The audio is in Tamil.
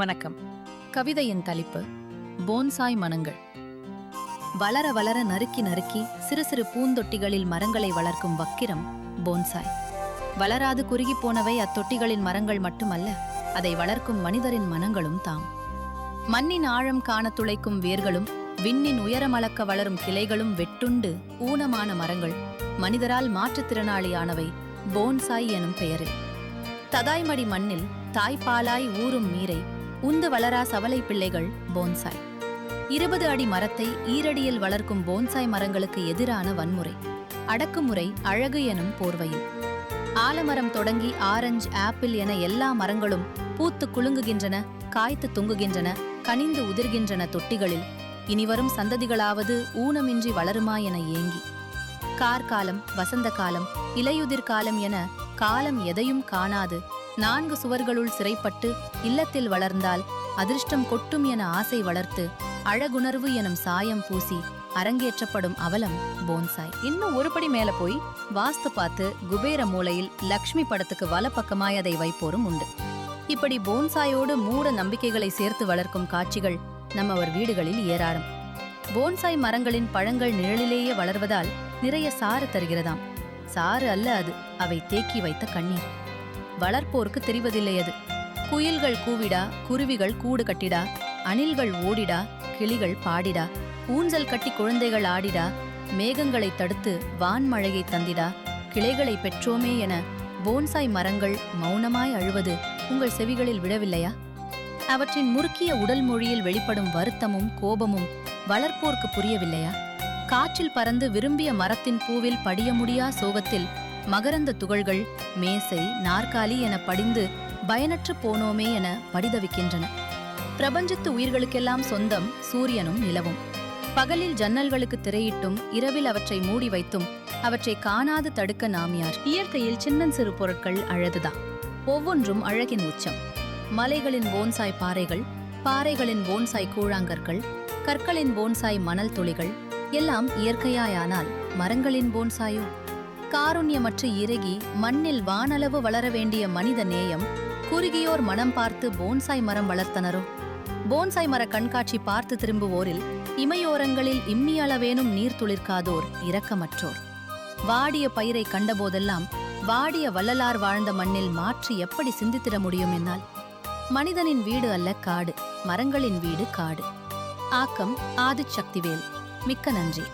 வணக்கம். கவிதையின் தலைப்பு போன்சாய் மனங்கள். வளர வளர நறுக்கி நறுக்கி சிறு சிறு பூந்தொட்டிகளில் மரங்களை வளர்க்கும் வக்கிரம் போன்சாய். வளராது குறுகிப் போனவை அத்தொட்டிகளின் மரங்கள் மட்டுமல்ல, அதை வளர்க்கும் மனிதரின் மனங்களும் தாம். மண்ணின் ஆழம் காண துளைக்கும் வேர்களும் விண்ணின் உயரமளக்க வளரும் கிளைகளும் வெட்டுண்டு ஊனமான மரங்கள் மனிதரால் மாற்றுத்திறனாளியானவை போன்சாய் எனும் பெயரில். ததாய்மடி மண்ணில் தாய்ப்பாலாய் ஊறும் நீரை உந்து வளரா சவலை பிள்ளைகள் போன்சாய். 20 அடி மரத்தை ஈரடியில் வளர்க்கும் போன்சாய் மரங்களுக்கு எதிரான வன்முறை அடக்குமுறை அழகு எனும் போர்வையில். ஆலமரம் தொடங்கி ஆரஞ்சு ஆப்பிள் என எல்லா மரங்களும் பூத்து குலுங்குகின்றன, காய்த்து தொங்குகின்றன, கனிந்து உதிர்கின்றன தொட்டிகளில். இனிவரும் சந்ததிகளாவது ஊனமின்றி வளருமா என ஏங்கி. கார்காலம், வசந்த காலம், இலையுதிர் காலம் என காலம் எதையும் காணாது 4 சுவர்களுள் சிறைப்பட்டு இல்லத்தில் வளர்ந்தால் அதிர்ஷ்டம் கொட்டும் என ஆசை வளர்த்து அழகுணர்வு எனும் சாயம் பூசி அரங்கேற்றப்படும் அவலம் போன்சாய். இன்னும் ஒருபடி மேல போய் வாஸ்து பார்த்து குபேர மூலையில் லக்ஷ்மி படத்துக்கு வலப்பக்கமாய் அதை வைப்போரும் உண்டு. இப்படி போன்சாயோடு மூட நம்பிக்கைகளை சேர்த்து வளர்க்கும் காட்சிகள் நம்மவர் வீடுகளில் ஏராளம். போன்சாய் மரங்களின் பழங்கள் நிழலிலேயே வளர்வதால் நிறைய சாறு தருகிறதாம். சாறு அல்ல அது, அவை தேக்கி வைத்த கண்ணீர். வளர்ப்போருக்கு தெரிவதில்லை அது. குயில்கள் கூவிடா, குருவிகள் கூடு கட்டிடா, அணில்கள் ஓடிடா, கிளிகள் பாடிடா, ஊஞ்சல் கட்டி குழந்தைகள் ஆடிடா, மேகங்களை தடுத்து வான்மழையை தந்திடா, கிளைகளை பெற்றோமே என போன்சாய் மரங்கள் மௌனமாய் அழுவது உங்கள் செவிகளில் விழவில்லையா? அவற்றின் முறுக்கிய உடல் மொழியில் வெளிப்படும் வருத்தமும் கோபமும் வளர்ப்போர்க்கு புரியவில்லையா? காற்றில் பறந்து விரும்பிய மரத்தின் பூவில் படிய முடியா சோகத்தில் மகரந்த துகள்கள் மேசை நாற்காலி என படிந்து பயனற்று போனோமே என படிதவிக்கின்றன. பிரபஞ்சத்து உயிர்களுக்கெல்லாம் சொந்தம் சூரியனும் நிலவும். பகலில் ஜன்னல்களுக்கு திரையிட்டும் இரவில் அவற்றை மூடி வைத்தும் அவற்றை காணாது தடுக்க நாம் யார்? இயற்கையில் சின்னஞ்சிறு பொருட்கள் அழகுதான். ஒவ்வொன்றும் அழகின் உச்சம். மலைகளின் போன்சாய் பாறைகள், பாறைகளின் போன்சாய் கூழாங்கற்கள், கற்களின் போன்சாய் மணல் துளிகள் எல்லாம் இயற்கையாயானால் மரங்களின் போன்சாயோ? காருண்யமற்று இறகி மண்ணில் வானளவு வளர வேண்டிய மனித நேயம் குறுகியோர் மனம் பார்த்து போன்சாய் மரம் வளர்த்தனரோ? போன்சாய் மர கண்காட்சி பார்த்து திரும்புவோரில் இமையோரங்களில் இம்மியளவேனும் நீர் துளிர்க்காதோர் இரக்கமற்றோர். வாடிய பயிரை கண்டபோதெல்லாம் வாடிய வள்ளலார் வாழ்ந்த மண்ணில் மாற்றி எப்படி சிந்தித்திட முடியும் என்னால்? மனிதனின் வீடு அல்ல காடு, மரங்களின் வீடு காடு. ஆக்கம் ஆதிசக்திவேல். மிக்க நன்றி.